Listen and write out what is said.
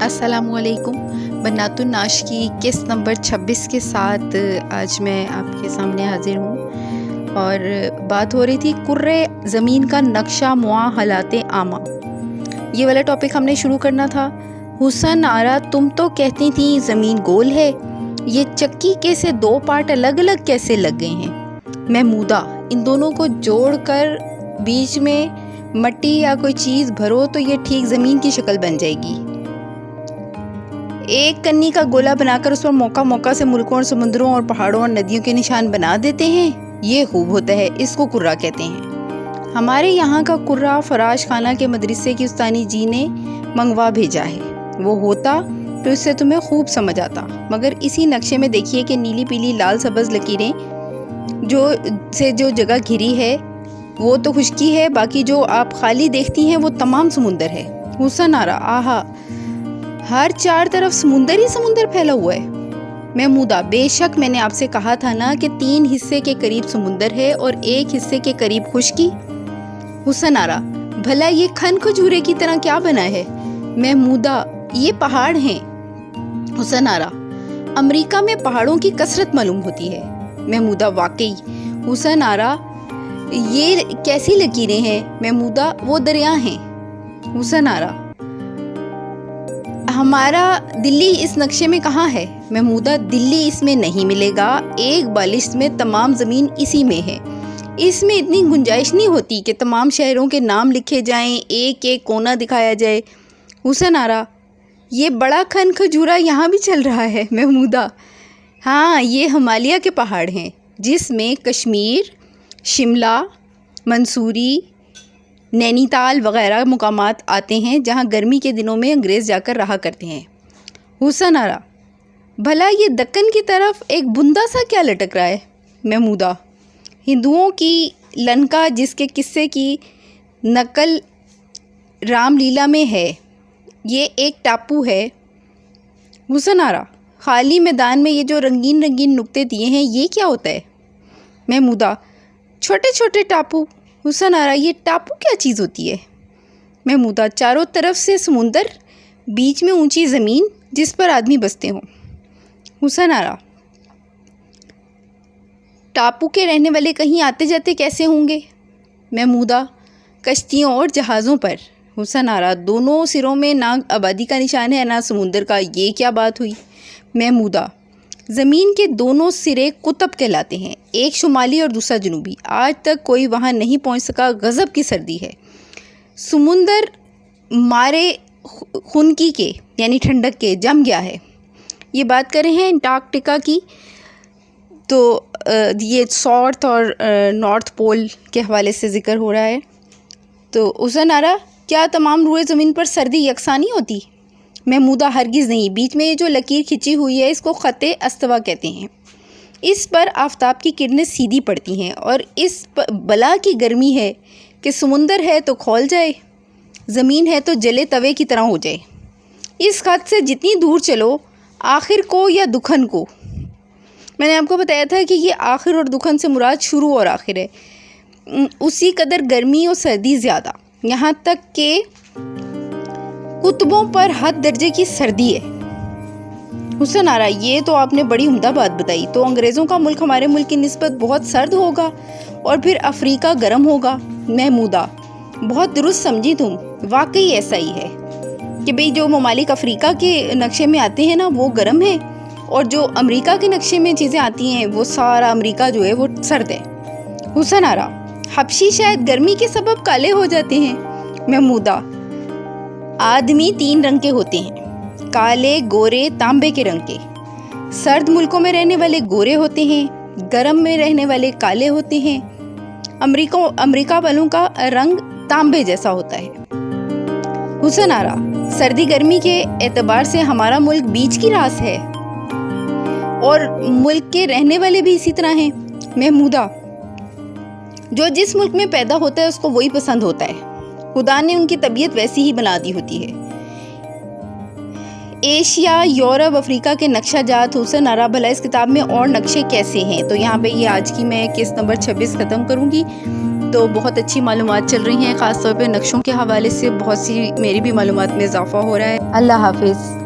अस्सलामु अलैकुम। बनातुन नाश की किस्त नंबर 26 के साथ आज मैं आपके सामने हाजिर हूँ और बात हो रही थी कुर्रे ज़मीन का नक्शा मुआ हालाते आमा। ये वाला टॉपिक हमने शुरू करना था। हुसन आरा, तुम तो कहती थी ज़मीन गोल है, ये चक्की के से दो पार्ट अलग अलग कैसे लग गए हैं? महमूदा, इन दोनों को जोड़कर बीच में मट्टी या कोई चीज़ भरो तो ये ठीक ज़मीन की शक्ल बन जाएगी। एक कन्नी का गोला बनाकर उस पर मौका मौका से मुल्कों और समुद्रों और पहाड़ों और नदियों के निशान बना देते हैं, ये खूब होता है, इसको कुर्रा कहते हैं। हमारे यहाँ का कुर्रा फराश खाना के मदरसे की उस्तानी जी ने मंगवा भेजा है। वो होता तो इससे तुम्हें खूब समझ आता, मगर इसी नक्शे में देखिए कि नीली पीली लाल सब्ज़ लकीरें जो जगह घिरी है वो तो खुश्की है, बाकी जो आप खाली देखती हैं वो तमाम समुंदर है। हुसन आरा, आहा, हर चार तरफ समुंदर ही समुंदर फैला हुआ है। महमूदा, बेशक मैंने आपसे कहा था ना कि 3 हिस्से के करीब समुंदर है और 1 हिस्से के करीब खुश्की। हुसन आरा, भला ये खन खजूरे की तरह क्या बना है? महमूदा, ये पहाड़ हैं। हुसन आरा, अमेरिका में पहाड़ों की कसरत मालूम होती है। महमूदा, वाकई। हुसन आरा, ये कैसी लकीरें हैं? महमूदा, वो दरिया हैं। हुसन आरा, हमारा दिल्ली इस नक्शे में कहाँ है? महमूदा, दिल्ली इसमें नहीं मिलेगा, एक बालिश में तमाम ज़मीन इसी में है। इसमें इतनी गुंजाइश नहीं होती कि तमाम शहरों के नाम लिखे जाएं, एक एक कोना दिखाया जाए। हुसन आरा, ये बड़ा खन खजूरा यहाँ भी चल रहा है। महमूदा, हाँ, ये हिमालय के पहाड़ हैं जिसमें कश्मीर, शिमला, मंसूरी, नैनीताल वगैरह मुकामात आते हैं जहां गर्मी के दिनों में अंग्रेज़ जाकर रहा करते हैं। हुसन आरा, भला ये दक्कन की तरफ एक बुंदा सा क्या लटक रहा है? महमूदा, हिंदुओं की लंका जिसके किस्से की नकल रामलीला में है, ये एक टापू है। हुसन आरा, खाली मैदान में ये जो रंगीन रंगीन नुक्ते दिए हैं ये क्या होता है? महमूदा, छोटे छोटे टापू। हुसन आरा, ये टापू क्या चीज़ होती है? महमूदा, चारों तरफ से समुंदर, बीच में ऊंची ज़मीन जिस पर आदमी बसते हों। हुसन आरा, टापू के रहने वाले कहीं आते जाते कैसे होंगे? महमूदा, कश्तियों और जहाज़ों पर। हुसन आरा, दोनों सिरों में ना आबादी का निशान है ना समुंदर का, ये क्या बात हुई? महमूदा, ज़मीन के दोनों सिरे कुतब कहलाते हैं, एक शुमाली और दूसरा जनूबी। आज तक कोई वहाँ नहीं पहुँच सका, गज़ब की सर्दी है। समुंदर मारे खुनकी के यानी ठंडक के जम गया है। ये बात कर रहे हैं अंटार्कटिका की, तो ये साउथ और नॉर्थ पोल के हवाले से ज़िक्र हो रहा है। तो हुसन आरा, क्या तमाम रुए ज़मीन पर सर्दी यकसा नहीं होती? महमूदा, हरगिज़ नहीं, बीच में ये जो लकीर खिंची हुई है इसको ख़त्ते अस्तवा कहते हैं। इस पर आफताब की किरणें सीधी पड़ती हैं और इस बला की गर्मी है कि समुंदर है तो खौल जाए, ज़मीन है तो जले तवे की तरह हो जाए। इस खत से जितनी दूर चलो, आखिर को या दुखन को। मैंने आपको बताया था कि ये आखिर और दुखन से मुराद शुरू और आखिर है। उसी कदर गर्मी और सर्दी ज़्यादा, यहाँ तक कि कुतुबों पर हद दर्जे की सर्दी है। हुसन आरा, ये तो आपने बड़ी उम्दा बात बताई। तो अंग्रेज़ों का मुल्क हमारे मुल्क की निस्बत बहुत सर्द होगा और फिर अफ्रीका गर्म होगा। महमूदा, बहुत दुरुस्त समझी तुम, वाकई ऐसा ही है कि भाई जो ममालिक अफ्रीका के नक्शे में आते हैं ना वो गर्म है, और जो अमेरिका के नक्शे में चीज़ें आती हैं वो सारा अमेरिका जो है वो सर्द है। हुसन आरा, हबशी शायद गर्मी के सबब काले हो जाते हैं। महमूदा, आदमी 3 रंग के होते हैं, काले, गोरे, तांबे के रंग के। सर्द मुल्कों में रहने वाले गोरे होते हैं, गर्म में रहने वाले काले होते हैं। अमेरिका वालों का रंग तांबे जैसा होता है। हुसन आरा, सर्दी गर्मी के एतबार से हमारा मुल्क बीच की रास है और मुल्क के रहने वाले भी इसी तरह हैं। महमूदा, जो जिस मुल्क में पैदा होता है उसको वही पसंद होता है, खुदा ने उनकी तबीयत वैसी ही बना दी होती है। एशिया, यूरोप, अफ्रीका के नक्शा जात। हुसन आरा, भला इस किताब में और नक्शे कैसे हैं? तो यहाँ पे ये आज की मैं किस्त नंबर 26 ख़त्म करूँगी। تو بہت اچھی معلومات چل رہی ہیں، خاص طور پہ نقشوں کے حوالے سے بہت سی میری بھی معلومات میں اضافہ ہو رہا ہے۔ اللہ حافظ۔